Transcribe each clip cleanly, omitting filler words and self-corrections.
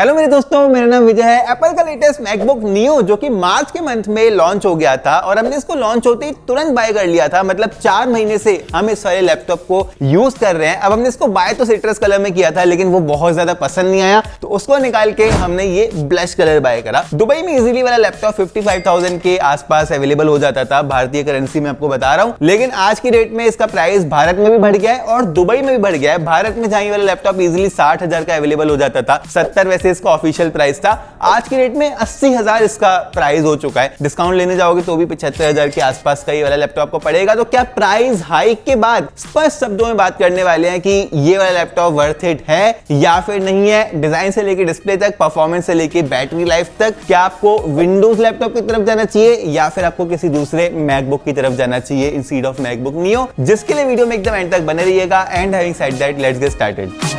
Hello मेरे दोस्तों, मेरा नाम विजय है। एप्पल का लेटेस्ट मैकबुक नियो जो कि मार्च के मंथ में लॉन्च हो गया था और हमने इसको लॉन्च होते ही तुरंत बाय कर लिया था। मतलब 4 महीने से हम इस वाले लैपटॉप को यूज कर रहे हैं। अब हमने इसको बाय तो सिट्रस कलर में किया था, लेकिन वो बहुत ज्यादा पसंद नहीं आया, तो उसको निकाल के हमने ये ब्लश कलर बाय करा। दुबई में इजीली वाला लैपटॉप 55,000 के आसपास अवेलेबल हो जाता था भारतीय करेंसी में, आपको बता रहा हूं। लेकिन आज की डेट में इसका प्राइस भारत में भी बढ़ गया है और दुबई में भी बढ़ गया है। भारत में जहां वाला लैपटॉप इजीली 60,000 का अवेलेबल हो जाता था, 70 वैसे इसका ऑफिशियल प्राइस था, आज की डेट में 80,000 इसका प्राइस हो चुका है। डिस्काउंट लेने जाओगे तो भी 75,000 के आसपास का ये वाला लैपटॉप को पड़ेगा। तो क्या प्राइस हाइक के बाद स्पष्ट शब्दों में बात करने वाले हैं कि ये वाला लैपटॉप वर्थ इट है या फिर नहीं है। डिजाइन से लेके डिस्प्ले तक, परफॉर्मेंस से लेके बैटरी लाइफ तक, क्या आपको विंडोज लैपटॉप की तरफ जाना चाहिए या फिर आपको किसी दूसरे मैकबुक की तरफ जाना चाहिए इंस्टेड ऑफ मैकबुक नियो, जिसके लिए वीडियो में एकदम एंड तक बने रहिएगा। And having said that, let's get started.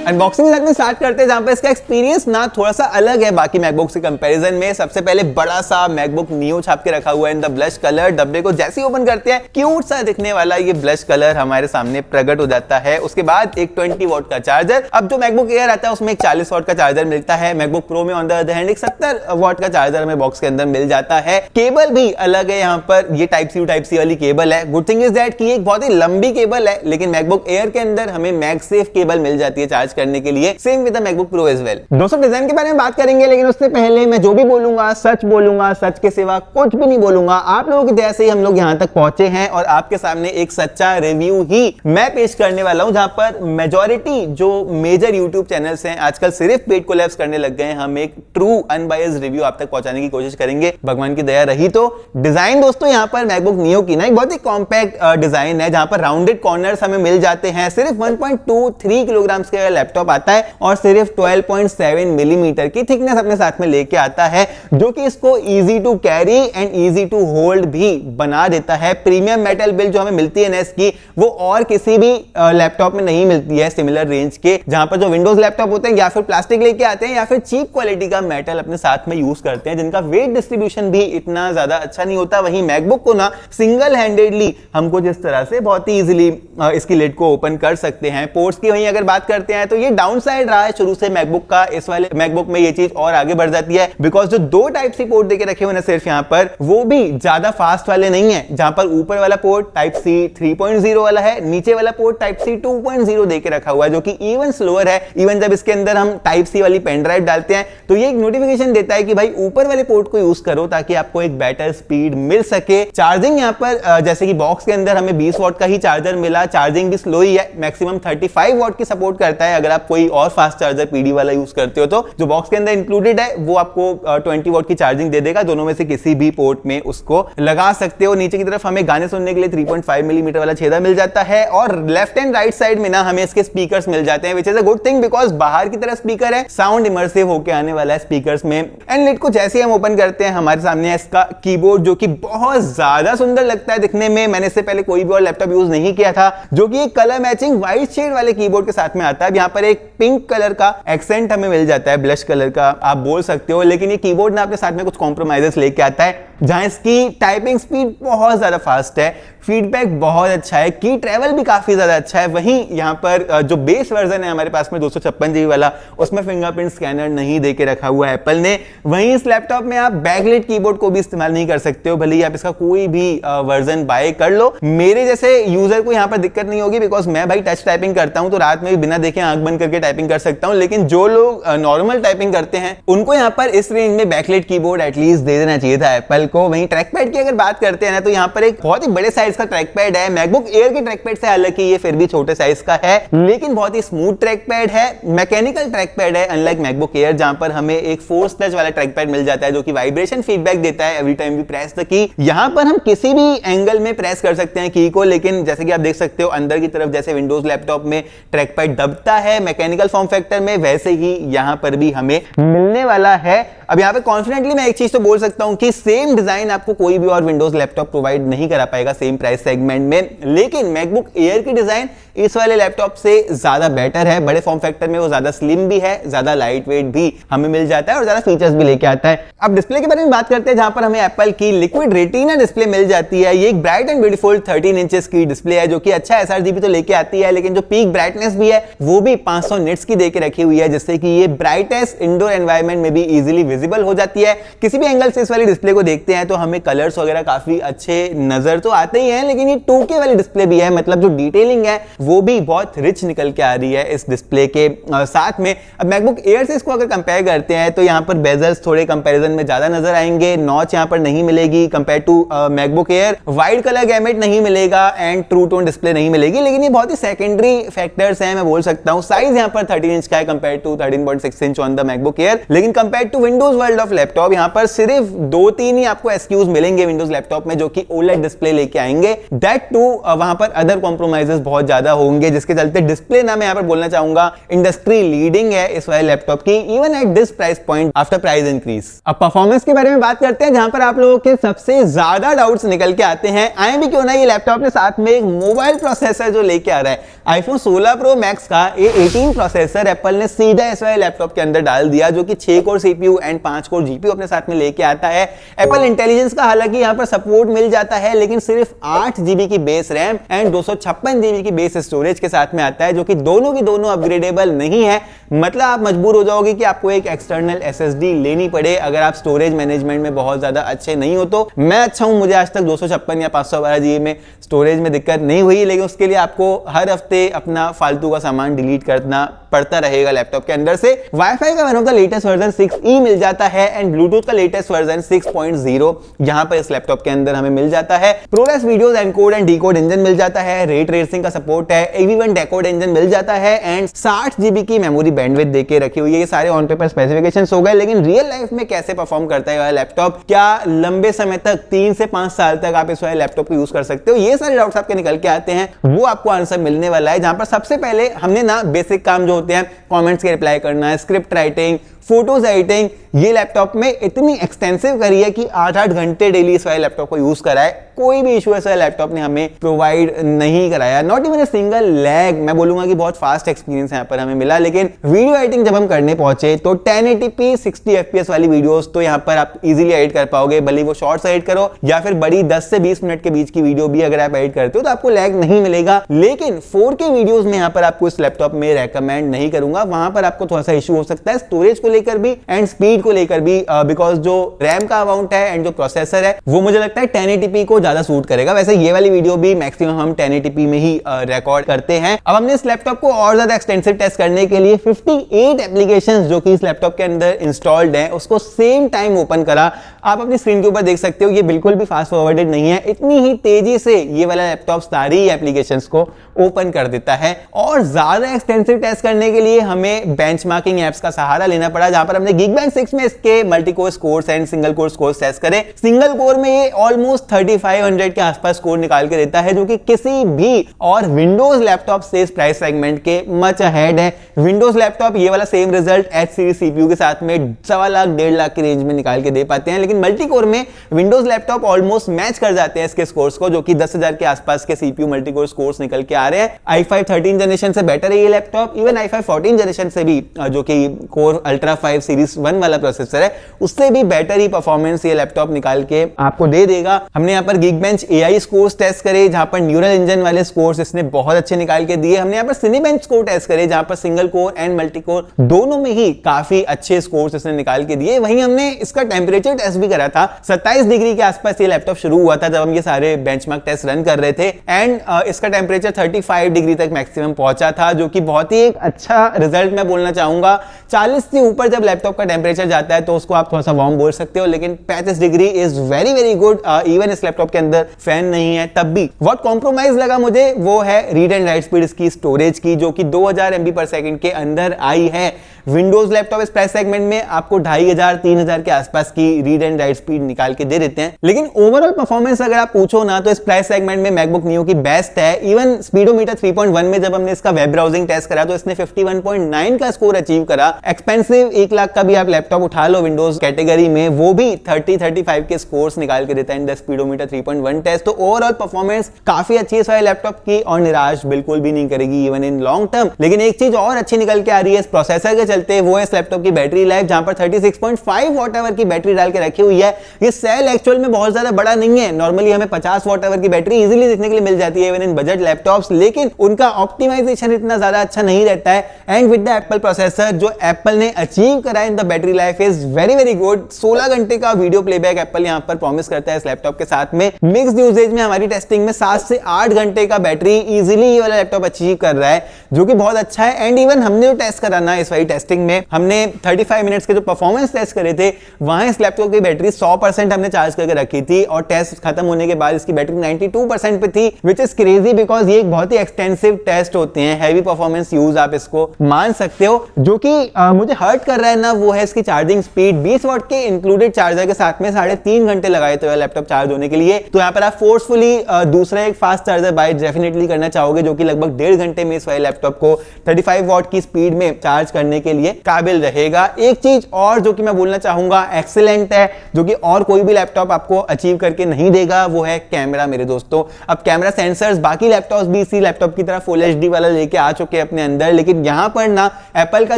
Unboxing के साथ में स्टार्ट करते हैं, जहां पे इसका एक्सपीरियंस ना थोड़ा सा अलग है बाकी मैकबुक से कंपैरिजन में। सबसे पहले बड़ा सा मैकबुक नियो छाप के रखा हुआ है इन द ब्लश कलर। डब्बे को जैसे ही ओपन करते हैं क्यूट सा दिखने वाला ये ब्लश कलर हमारे सामने प्रकट हो जाता है। उसके बाद एक 20 वॉट का चार्जर। अब जो मैकबुक एयर आता है उसमें एक 40 वॉट का चार्जर मिलता है। मैकबुक प्रो में ऑन द अदर हैंड एक 70 वॉट का चार्जर हमें बॉक्स के अंदर मिल जाता है। केबल भी अलग है, यहाँ पर ये टाइप सी वाली केबल है। गुड थिंग इज दैट कि एक बहुत ही लंबी केबल है, लेकिन मैकबुक एयर के अंदर हमें मैगसेफ केबल मिल जाती है चार्ज करने के लिए। With the MacBook pro as well. दोस्तों डिजाइन के बारे में बात करेंगे, लेकिन उससे पहले मैं जो भी बोलूंगा सच बोलूंगा, सच के सिवा कुछ भी नहीं बोलूंगा। आप लोगों की दया से ही हम लोग यहां तक पहुंचे हैं और आपके सामने एक सच्चा रिव्यू ही मैं पेश करने वाला हूं, जहां पर मेजॉरिटी जो मेजर यूट्यूब चैनल्स हैं आजकल सिर्फ पेड कोलैब्स करने लग गए हैं। हम एक ट्रू अनबायस्ड रिव्यू आप तक पहुंचाने की कोशिश करेंगे, भगवान की दया रही तो। डिजाइन दोस्तों यहाँ पर मैकबुक नियो की ना एक बहुत ही कॉम्पैक्ट डिजाइन है, जहां पर राउंडेड कॉर्नर्स हमें मिल जाते हैं। सिर्फ 1.23 किलोग्राम का लैपटॉप आता है और सिर्फ 12.7 मिलीमीटर की थिकनेस अपने साथ में लेके आता है, जो कि इसको easy to carry and easy to hold भी बना देता है। प्रीमियम मेटल बिल्ड जो हमें मिलती है नेस की, वो और किसी भी लैपटॉप में नहीं मिलती है सिमिलर रेंज के। जहां पर जो विंडोज लैपटॉप होते हैं या फिर प्लास्टिक लेके आते हैं या फिर चीप क्वालिटी का मेटल अपने साथ में यूज करते हैं, जिनका वेट डिस्ट्रीब्यूशन भी इतना ज्यादा अच्छा नहीं होता। वहीं मैकबुक को ना सिंगल हैंडेडली हमको जिस तरह से बहुत ही इजीली इसकी लिड को ओपन कर सकते हैं। पोर्ट्स की वहीं अगर बात करते हैं तो ये डाउन साइड रहा है शुरू से मैकबुक का। इस वाले मैकबुक में ये चीज और आगे बढ़ जाती है, बिकॉज जो दो टाइप सी पोर्ट देके रखे हुए हैं सिर्फ यहाँ पर, वो भी ज्यादा फास्ट वाले नहीं है। जहां पर ऊपर वाला पोर्ट टाइप सी 3.0 वाला है, नीचे वाला पोर्ट टाइप सी 2.0 देके रखा हुआ है, जो कि इवन स्लोअर है। इवन जब इसके अंदर हम टाइप सी वाली पेन ड्राइव डालते हैं तो ये एक नोटिफिकेशन देता है कि भाई ऊपर वाले पोर्ट को यूज करो ताकि आपको एक बेटर स्पीड मिल सके। चार्जिंग यहाँ पर जैसे कि बॉक्स के अंदर हमें 20 वॉट का ही चार्जर मिला, चार्जिंग भी स्लो ही है, मैक्सिमम 35 वॉट की सपोर्ट करता है। अगर आप कोई और फास्ट चार्जर पीडी वाला यूज करते हो तो जो बॉक्स के अंदर इंक्लूडेड है वो आपको 20 वॉट की चार्जिंग दे देगा। दोनों में से किसी भी पोर्ट में उसको लगा सकते हो। नीचे की तरफ हमें गाने सुनने के लिए 3.5 मिलीमीटर वाला छेदा मिल जाता है और लेफ्ट एंड राइट साइड में ना हमें इसके स्पीकर्स मिल जाते हैं, which is a good thing, because बाहर की तरफ स्पीकर है, साउंड इमर्सिव होके आने वाला है स्पीकर्स में। एंड लिड को जैसे हम ओपन करते हैं हमारे सामने है इसका कीबोर्ड, जो कि बहुत ज्यादा सुंदर लगता है दिखने में। मैंने इससे पहले कोई भी और लैपटॉप यूज नहीं किया था, जो कि एक कलर मैचिंग व्हाइट शेड वाले कीबोर्ड के साथ में आता है। यहाँ पर एक पिंक कलर का एक्सेंट हमें मिल जाता है, ब्लश कलर का आप बोल सकते हो, लेकिन ये कीबोर्ड ना अपने साथ में कुछ कॉम्प्रोमाइजेस लेके आता है, जहां इसकी टाइपिंग स्पीड बहुत ज्यादा फास्ट है, फीडबैक बहुत अच्छा है, की ट्रैवल भी काफी ज्यादा अच्छा है। वहीं यहाँ पर जो बेस वर्जन है हमारे पास में 256 GB वाला, उसमें फिंगरप्रिंट स्कैनर नहीं देके रखा हुआ है एप्पल ने। वहीं इस लैपटॉप में आप बैकलाइट कीबोर्ड को भी इस्तेमाल नहीं कर सकते हो, भले ही आप इसका कोई भी वर्जन बाय कर लो। मेरे जैसे यूजर को यहाँ पर दिक्कत नहीं होगी, बिकॉज मैं भाई टच टाइपिंग करता हूँ तो रात में भी बिना देखे आंख बंद करके टाइपिंग कर सकता हूँ। लेकिन जो लोग नॉर्मल टाइपिंग करते हैं उनको यहाँ पर इस रेंज में बैकलाइट कीबोर्ड एटलीस्ट दे देना चाहिए था एप्पल को। वहीं ट्रैक पैड की अगर बात करते हैं ना, तो यहाँ पर एक बहुत ही बड़े साइज का ट्रैक पैड है। मैकबुक एयर के ट्रैक पैड से हालांकि ये फिर भी छोटे साइज का है, लेकिन बहुत ही स्मूथ ट्रैक पैड है, मैकेनिकल ट्रैक पैड है, अनलाइक मैकबुक एयर जहां पर हमें एक फोर्स टच वाला ट्रैक पैड मिल जाता है, जो कि वाइब्रेशन फीडबैक देता है every time we press the key. यहां पर हम किसी भी एंगल में प्रेस कर सकते हैं की को, लेकिन जैसे कि आप देख सकते हो अंदर की तरफ जैसे विंडोज लैपटॉप में ट्रैक पैड दबता है मैकेनिकल फॉर्म फैक्टर में, वैसे ही यहां पर भी हमें मिलने वाला है। अब यहाँ पे कॉन्फिडेंटली मैं एक चीज तो बोल सकता हूं कि सेम डिजाइन आपको कोई भी और विंडोज लैपटॉप प्रोवाइड नहीं करा पाएगा सेम प्राइस सेगमेंट में, लेकिन मैकबुक एयर की डिजाइन इस वाले लैपटॉप से ज्यादा बेटर है। बड़े फॉर्म फैक्टर में वो ज्यादा स्लिम भी है, ज्यादा लाइट वेट भी हमें मिल जाता है और ज्यादा फीचर्स भी लेके आता है। अब डिस्प्ले के बारे में बात करते हैं, जहां पर हमें एप्पल की लिक्विड रेटिना डिस्प्ले मिल जाती है। ये एक ब्राइट एंड ब्यूटीफुल 13 इंचेस की डिस्प्ले है जो कि अच्छा sRGB तो लेके आती है, लेकिन जो पीक ब्राइटनेस भी है वो भी 500 निट्स की देके रखी हुई है, जिससे कि ये ब्राइटेस्ट इंडोर एनवायरनमेंट में भी इजीली विजिबल हो जाती है। किसी भी एंगल से इस वाली डिस्प्ले को देखते हैं तो हमें कलर्स वगैरह काफी अच्छे नजर तो आते ही हैं, लेकिन ये 2K वाली डिस्प्ले भी है, मतलब जो डिटेलिंग है वो भी बहुत रिच निकल के आ रही है इस डिस्प्ले के साथ में। अब मैकबुक एयर से इसको अगर कंपेयर करते हैं तो यहाँ पर बेजल्स थोड़े कंपैरिजन में ज्यादा नजर आएंगे, नॉच यहाँ पर नहीं मिलेगी compare to MacBook air, wide colour gamut नहीं मिलेगा एंड ट्रू टोन डिस्प्ले नहीं मिलेगी, लेकिन ये बहुत ही सेकेंडरी फैक्टर्स हैं मैं बोल सकता हूं। साइज यहाँ पर 13 इंच का है compare to 13.6 inch on the MacBook Air, लेकिन compare to Windows world of laptop यहाँ पर सिर्फ 2-3 ही आपको एसक्यूज मिलेंगे विंडोज लैपटॉप में जो कि OLED डिस्प्ले लेके आएंगे। दैट टू वहां पर अदर कॉम्प्रोमाइजेस बहुत ज्यादा होंगे, जिसके चलते डिस्प्ले ना मैं यहाँ पर बोलना चाहूंगा इंडस्ट्री लीडिंग है इस वाले लैपटॉप की, even at this price point after price increase. अब परफॉर्मेंस के बारे में बात करते हैं, जहां पर आप लोगों के सबसे ज्यादा डाउट्स निकल के आते हैं। आए भी क्यों ना, ये लैपटॉप ने साथ में एक मोबाइल प्रोसेसर जो लेके आ रहा है iPhone 16 Pro Max का A18 प्रोसेसर एप्पल ने सीधा इस वाले लैपटॉप के अंदर डाल दिया, जो कि 6 core CPU and 5 core GPU अपने साथ में लेके आता है। एप्पल इंटेलिजेंस का हालांकि यहाँ पर सपोर्ट मिल जाता है, लेकिन सिर्फ 8 GB की बेस रैम एंड 256 GB की बेस स्टोरेज के साथ में आता है, जो कि दोनों की दोनों अपग्रेडेबल नहीं है। मतलब आप मजबूर हो जाओगे कि आपको एक एक्सटर्नल SSD लेनी पड़े अगर आप स्टोरेज मैनेजमेंट में बहुत ज्यादा अच्छे नहीं हो। तो मैं अच्छा हूं, मुझे आज तक 256 या 512 GB में स्टोरेज में दिक्कत नहीं हुई, लेकिन उसके लिए आपको हर हफ्ते अपना फालतू का सामान डिलीट करना पड़ता रहेगा लैपटॉप के अंदर से। वाईफाई का one of the latest version 6E मिल जाता है एंड ब्लूटूथ का लेटेस्ट वर्जन 6.0 यहां पर इस लैपटॉप के अंदर हमें मिल जाता है। ProRes videos encode and decode engine मिल जाता है, रे ट्रेसिंग का सपोर्ट है, AV1 डेकोड इंजन मिल जाता है एंड 60 GB की मेमोरी बैंडविड्थ देके रखी हुई है। ये सारे ऑन पेपर स्पेसिफिकेशंस हो गए, लेकिन रियल लाइफ में कैसे परफॉर्म करता है लैपटॉप, क्या लंबे समय तक 3 से 5 साल तक आप इस वाले लैपटॉप को यूज कर सकते हो, ये सारे डाउट्स आपके निकल के आते हैं, वो आपको आंसर मिलने वाला है। जहां पर सबसे पहले हमने ना बेसिक काम जो होते हैं कमेंट्स के रिप्लाई करना, स्क्रिप्ट राइटिंग, फोटोज एडिटिंग, ये लैपटॉप में इतनी एक्सटेंसिव करी है कि 8-8 घंटे डेली इस वाले लैपटॉप को यूज करा है। कोई भी इशू ऐसा लैपटॉप ने हमें प्रोवाइड नहीं कराया, not even a single lag. मैं बोलूंगा कि बहुत फास्ट एक्सपीरियंस यहाँ पर हमें मिला। लेकिन वीडियो एडिटिंग जब हम करने पहुंचे तो 1080p 60 FPS वाली वीडियोस तो यहाँ पर आप इजीली एडिट कर पाओगे, भले वो शॉर्ट्स एडिट करो या फिर बड़ी 10 से 20 मिनट के बीच की वीडियो भी अगर आप एडिट करते हो तो आपको लैग नहीं मिलेगा। लेकिन 4K वीडियोस में यहाँ पर आपको इस लैपटॉप में रेकमेंड नहीं करूंगा, वहां पर आपको थोड़ा सा इशू हो सकता है स्टोरेज को लेकर भी एंड स्पीड को लेकर भी, बिकॉज जो रैम का अमाउंट है एंड जो प्रोसेसर है वो मुझे लगता है 1080p को ज्यादा सूट करेगा। वैसे ये वाली वीडियो भी मैक्सिमम हम 1080p में ही रिकॉर्ड करते हैं। अब हमने इस लैपटॉप को और ज्यादा एक्सटेंसिव टेस्ट करने के लिए 58 एप्लीकेशंस जो कि इस लैपटॉप के अंदर इंस्टॉल्ड हैं उसको सेम टाइम ओपन करा। आप अपनी स्क्रीन के ऊपर देख सकते हो, ये बिल्कुल भी फास्ट फॉरवर्डेड नहीं है, इतनी ही तेजी से ये वाला लैपटॉप सारी एप्लीकेशंस को ओपन कर देता है। और ज्यादा एक्सटेंसिव टेस्ट करने के लिए हमें बेंचमार्किंग एप्स का सहारा लेना पड़ा, जहां पर हमने Geekbench 6 में इसके multi core scores and single core scores test करे। सिंगल कोर में ये ऑलमोस्ट 3500 के आसपास स्कोर निकाल के देता है, जो कि किसी भी और विंडोज लैपटॉप से इस प्राइस सेगमेंट के मच अहेड है। विंडोज लैपटॉप ये वाला same result H series CPU के साथ में 1.25 लाख 1.5 लाख की रेंज में निकाल के दे पाते हैं, लेकिन मल्टी कोर में विंडोज लैपटॉप ऑलमोस्ट मैच कर जाते हैं इसके स्कोर्स को, जो कि 10,000 के आसपास के CPU मल्टी कोर स्कोर्स निकल के आ रहे हैं। i5 13 जनरेशन से बेटर है ये लैपटॉप, इवन i5 14 जनरेशन से भी, जो कि कोर अल्ट्रा 5 सीरीज 1 वाला प्रोसेसर है, उससे भी बेटर ही परफॉर्मेंस ये लैपटॉप निकाल के आपको दे देगा। हमने यहाँ पर Geekbench AI स्कोर्स टेस्ट करे, जहां पर न्यूरल इंजन वाले स्कोर्स इसने बहुत अच्छे निकाल के दिए। हमने यहाँ पर Cinebench स्कोर टेस्ट करे, जहां पर single core and multi core दोनों में ही काफी अच्छे स्कोर्स इसने निकाल के दिए। वहीं हमने इसका टेम्परेचर टेस्ट भी करा था, 27 डिग्री के आसपास ये लैपटॉप शुरू हुआ था जब हम ये सारे बेंचमार्क टेस्ट रन कर रहे थे, एंड इसका टेम्परेचर 35 डिग्री तक मैक्सिमम पहुंचा था, जो कि बहुत ही एक अच्छा रिजल्ट मैं बोलना चाहूंगा। 40 से ऊपर जब लैपटॉप का टेम्परेचर जाता है तो उसको आप थोड़ा सा वार्म बोल सकते हो, लेकिन 35 degree is very very good. Even इस लैपटॉप के अंदर फैन नहीं है तब भी। व्हाट कॉम्प्रोमाइज लगा मुझे वो है रीड एंड राइट स्पीड इसकी स्टोरेज की, जो कि 2000 MB/s के अंदर आई है। विंडोज लैपटॉप इस प्राइस सेगमेंट में आपको 2500-3000 के आसपास की रीड एंड राइट स्पीड निकाल के दे देते हैं, लेकिन ओवरऑल परफॉर्मेंस अगर आप पूछो ना तो इस प्राइस सेगमेंट में मैकबुक नियो की बेस्ट है। इवन स्पीडोमीटर 3.1 में जब हमने इसका वेब ब्राउजिंग टेस्ट करा तो इसने 51.9 का स्कोर अचीव करा। एक्सपेंसिव 1 लाख का भी आप लैपटॉप उठा लो विंडोज कैटेगरी में, वो भी 30-35 के स्कोर्स निकाल के देता है इन द स्पीडोमीटर 3.1 टेस्ट। तो ओवरऑल परफॉर्मेंस काफी अच्छी है इस वाले लैपटॉप की और निराश बिल्कुल भी नहीं करेगी इवन इन लॉन्ग टर्म। लेकिन एक चीज और अच्छी निकल के आ रही है इस प्रोसेसर के चलते, वो है इस लैपटॉप की बैटरी लाइफ, जहां पर 36.5 वॉट आवर की बैटरी डाल के रखी हुई है। ये सेल एक्चुअल में बहुत ज्यादा बड़ा नहीं है, नॉर्मली हमें 50 वॉट आवर की बैटरी इजीली देखने के लिए मिल जाती है इवन इन बजट लैपटॉप्स, लेकिन उनका ऑप्टिमाइजेशन इतना ज्यादा अच्छा नहीं रहता है। And with the Apple processor जो एप्पल ने अचीव करा in the battery life is very very good. 16 घंटे का वीडियो प्लेबैक एप्पल यहां पर प्रॉमिस करता है इस लैपटॉप के साथ में। मिक्स्ड यूजेज में हमारी टेस्टिंग में 7 से 8 घंटे का बैटरी इजीली ये वाला लैपटॉप अचीव कर रहा है, जो कि बहुत अच्छा है। एंड इवन हमने जो टेस्ट करा ना इस वाली टेस्टिंग में, हमने 35 मिनट्स के जो परफॉर्मेंस टेस्ट करे थे, वहां इस लैपटॉप की बैटरी 100% हमने चार्ज करके रखी थी और टेस्ट खत्म होने के बाद इसकी बैटरी 92% पे थी, विच इज क्रेजी बिकॉज ये एक बहुत ही एक्सटेंसिव टेस्ट होते हैं, हैवी परफॉर्मेंस यूज आप इसको मान सकते हो। जो कि मुझे हर्ट कर रहा है ना वो है इसकी चार्जिंग स्पीड। 20 वॉट के इंक्लूडेड चार्जर के साथ में 3.5 घंटे लगाए थे लैपटॉप चार्ज होने के लिए। तो यहाँ पर आप फोर्सफुली दूसरा एक फास्ट चार्जर बाय डेफिनेटली करना चाहोगे, जो कि लगभग 1.5 घंटे में इस वाले लैपटॉप को 35 वॉट की स्पीड में चार्ज करने के लिए काबिल रहेगा। एक चीज और जो कि मैं बोलना चाहूंगा एक्सीलेंट है, जो कि और कोई भी लैपटॉप आपको अचीव करके नहीं देगा, वो है कैमरा मेरे दोस्तों। अब कैमरा सेंसर्स बाकी लैपटॉप्स भी इसी लैपटॉप की तरह फुल एचडी वाला लेके आ चुके हैं अपने अंदर, लेकिन यहां पर ना एप्पल का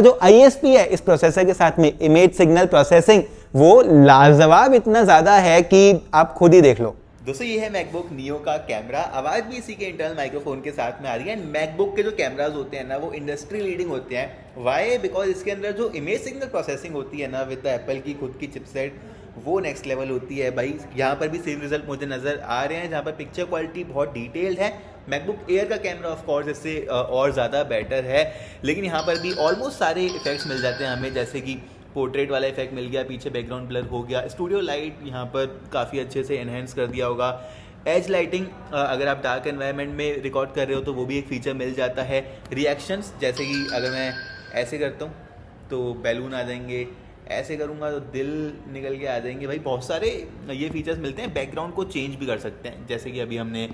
जो ISP है इस प्रोसेसर के साथ में, इमेज सिग्नल प्रोसेसिंग, वो लाजवाब इतना ज्यादा है कि आप खुद ही देख लो। दोस्तों ये है मैकबुक नियो का कैमरा, आवाज भी इसी के इंटरनल माइक्रोफोन के साथ में आ रही है। एंड मैकबुक के जो कैमराज होते हैं ना वो इंडस्ट्री लीडिंग होते हैं। वाई? बिकॉज इसके अंदर जो इमेज सिग्नल प्रोसेसिंग होती है ना विद द एप्पल की खुद की चिपसेट, वो नेक्स्ट लेवल होती है भाई। यहाँ पर भी सेम रिजल्ट मुझे नजर आ रहे हैं, जहाँ पर पिक्चर क्वालिटी बहुत डिटेल्ड है। मैकबुक एयर का कैमरा ऑफ कोर्स इससे और ज़्यादा बेटर है, लेकिन यहाँ पर भी ऑलमोस्ट सारे इफेक्ट्स मिल जाते हैं हमें, जैसे कि पोर्ट्रेट वाला इफेक्ट मिल गया, पीछे बैकग्राउंड ब्लर हो गया, स्टूडियो लाइट यहाँ पर काफ़ी अच्छे से एनहेंस कर दिया होगा। एज लाइटिंग अगर आप डार्क एनवायरनमेंट में रिकॉर्ड कर रहे हो तो वो भी एक फीचर मिल जाता है। रिएक्शंस जैसे कि अगर मैं ऐसे करता हूँ तो बैलून आ जाएंगे, ऐसे करूँगा तो दिल निकल के आ जाएंगे। भाई बहुत सारे ये फीचर्स मिलते हैं। बैकग्राउंड को चेंज भी कर सकते हैं, जैसे कि अभी हमने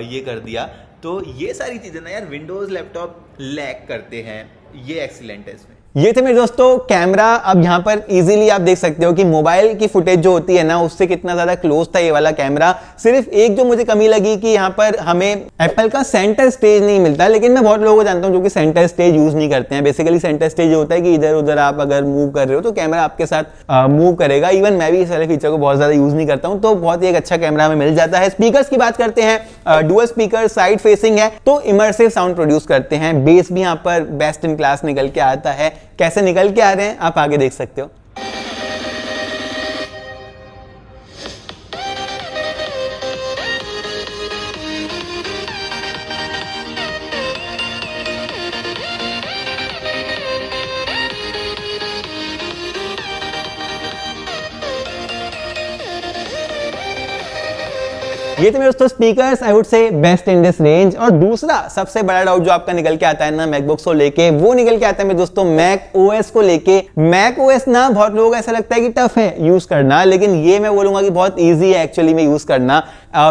ये कर दिया। तो ये सारी चीज़ें ना यार विंडोज़ लैपटॉप लैक करते हैं, ये एक्सीलेंट है इसमें। ये थे मेरे दोस्तों कैमरा। अब यहाँ पर इजीली आप देख सकते हो कि मोबाइल की फुटेज जो होती है ना उससे कितना ज्यादा क्लोज था ये वाला कैमरा। सिर्फ एक जो मुझे कमी लगी कि यहाँ पर हमें एप्पल का सेंटर स्टेज नहीं मिलता, लेकिन मैं बहुत लोगों को जानता हूँ जो कि सेंटर स्टेज यूज नहीं करते हैं। बेसिकली सेंटर स्टेज होता है कि इधर उधर आप अगर मूव कर रहे हो तो कैमरा आपके साथ मूव करेगा। इवन मैं भी इस वाले फीचर को बहुत ज्यादा यूज नहीं करता हूँ, तो बहुत ही एक अच्छा कैमरा हमें मिल जाता है। स्पीकर्स की बात करते हैं, डुअल स्पीकर साइड फेसिंग है तो इमर्सिव साउंड प्रोड्यूस करते हैं। बेस भी यहाँ पर बेस्ट इन क्लास निकल के आता है। कैसे निकल के आ रहे हैं आप आगे देख सकते हो। ये थे मेरे दोस्तों speakers, I would say best in this range. और दूसरा सबसे बड़ा डाउट जो आपका निकल के आता है ना मैकबुक्स को लेके, वो निकल के आता है मेरे दोस्तों मैक ओएस को लेके। मैक ओएस ना बहुत लोगों को ऐसा लगता है कि टफ है यूज करना, लेकिन ये मैं बोलूंगा कि बहुत ईजी है एक्चुअली में यूज करना।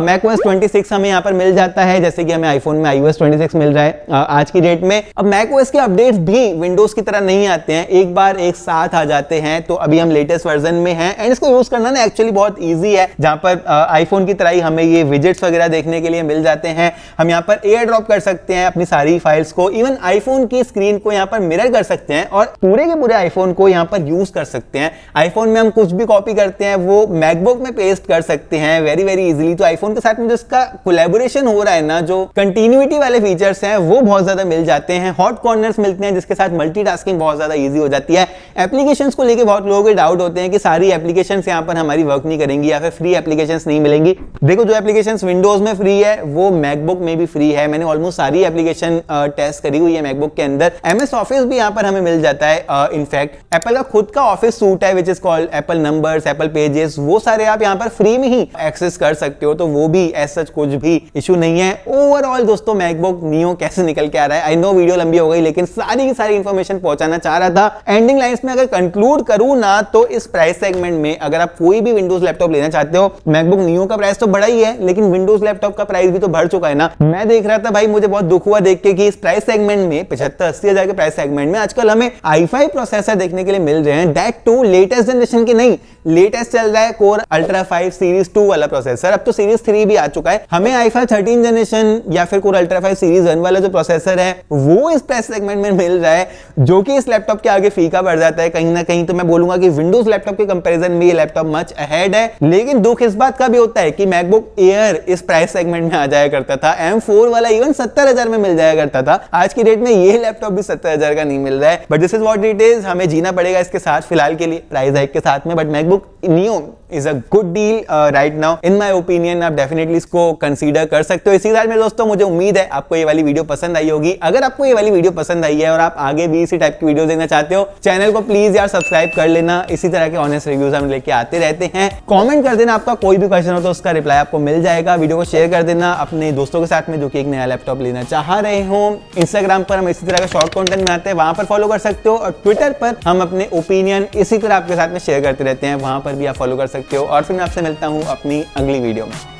मैक ओएस 26 हमें यहाँ पर मिल जाता है, जैसे कि हमें आईफोन में iOS 26 मिल रहा है आज की डेट में। अब मैक ओएस के अपडेट्स भी विंडोज की तरह नहीं आते हैं, एक बार एक साथ आ जाते हैं। तो अभी हम लेटेस्ट वर्जन में हैं एंड इसको यूज करना ना एक्चुअली बहुत ईजी है, जहां पर आईफोन की तरह ही हमें ये विजेट्स वगैरह देखने के लिए मिल जाते हैं। हम यहाँ पर एयर ड्रॉप कर सकते हैं अपनी सारी फाइल्स को, इवन आईफोन की स्क्रीन को यहाँ पर मिरर कर सकते हैं और पूरे के पूरे आईफोन को यहाँ पर यूज कर सकते हैं। आईफोन में हम कुछ भी कॉपी करते हैं वो मैकबुक में पेस्ट कर सकते हैं वेरी वेरी इजीली। तो आईफोन के साथ में जिसका कोलैबोरेशन हो रहा है ना, जो कंटिन्यूटी वाले फीचर्स हैं वो बहुत ज्यादा मिल जाते हैं। हॉट कॉर्नर्स मिलते हैं जिसके साथ मल्टीटास्किंग बहुत ज्यादा इजी हो जाती है। एप्लीकेशंस को लेके बहुत लोगों के डाउट होते हैं कि सारी एप्लीकेशंस यहाँ पर हमारी वर्क नहीं करेंगी या फिर फ्री एप्लीकेशंस नहीं मिलेंगी। देखो जो एप्लीकेशंस विंडोज में फ्री है वो मैकबुक में भी फ्री है। मैंने ऑलमोस्ट सारी एप्लीकेशन टेस्ट करी हुई है मैकबुक के अंदर। एमएस ऑफिस भी यहाँ पर हमें मिल जाता है। इनफैक्ट एप्पल का खुद का ऑफिस सूट है which is called Apple numbers, Apple pages, वो सारे आप यहाँ पर फ्री में ही एक्सेस कर सकते हो। तो वो भी एज सच कुछ भी इशू नहीं है। ओवरऑल दोस्तों मैकबुक नियो कैसे निकल के आ रहा है, आई नो वीडियो लंबी हो गई लेकिन सारी की सारी इंफॉर्मेशन पहुंचाना चाह रहा था। एंडिंग लाइंस में अगर कंक्लूड करूं ना, तो इस प्राइस सेगमेंट में अगर आप कोई भी विंडोज लैपटॉप लेना चाहते हो, मैकबुक नियो का प्राइस तो बड़ा ही है लेकिन विंडोज लैपटॉप का प्राइस भी तो बढ़ चुका है ना। मैं देख रहा था भाई, मुझे बहुत दुख हुआ देख के कि इस प्राइस सेगमेंट में 75-80 हजार के प्राइस सेगमेंट में आजकल हमें i5 प्रोसेसर देखने के लिए मिल रहे हैं, दैट टू लेटेस्ट जनरेशन के नहीं, लेटेस्ट चल रहा है कोर अल्ट्रा 5 सीरीज 2 वाला प्रोसेसर, अब तो सीरीज 3 भी आ चुका है। हमें i5 13 जनरेशन या फिर कोर अल्ट्रा 5 सीरीज 1 वाला जो प्रोसेसर है वो इस प्राइस सेगमेंट में मिल रहा है, जो कि इस लैपटॉप के आगे फीका पड़ जाता है कहीं ना कहीं। तो मैं बोलूंगा कि विंडोज लैपटॉप के कंपैरिजन में ये लैपटॉप मच अहेड है। लेकिन दुख इस बात का भी होता है कि मैकबुक एयर इस प्राइस सेगमेंट में आ जाया करता था, M4 वाला इवन 70,000 में मिल जाया करता था। आज की डेट में ये लैपटॉप भी 70,000 का नहीं मिल रहा है, but this is what it is. हमें जीना पड़ेगा इसके साथ फिलहाल के लिए, प्राइस हाइक के साथ में। But MacBook neo is a good deal right now in my opinion. आप डेफिनेटली इसको कंसीडर कर सकते हो। इसी के साथ मेरे दोस्तों, मुझे उम्मीद है आपको ये वाली वीडियो पसंद आई होगी। अगर आपको ये वाली वीडियो पसंद आई है और आप आगे भी इसी टाइप की वीडियो देखना चाहते हो, चैनल को प्लीज यार सब्सक्राइब कर लेना। इसी तरह के ऑनेस्ट रिव्यूज हम लेके आते रहते हैं। कमेंट कर देना, आपका कोई भी क्वेश्चन हो तो उसका रिप्लाई आपको मिल जाएगा। वीडियो को शेयर कर देना अपने दोस्तों के साथ में जो कि एक नया लैपटॉप लेना चाह रहे हो। इंस्टाग्राम पर हम इसी तरह का शॉर्ट कंटेंट बनाते हैं, वहां पर फॉलो कर सकते हो। और ट्विटर पर हम अपने ओपिनियन इसी तरह आपके साथ में शेयर करते रहते हैं, वहां पर भी आप फॉलो कर सकते हो। और फिर मैं आपसे मिलता हूं अपनी अगली वीडियो में।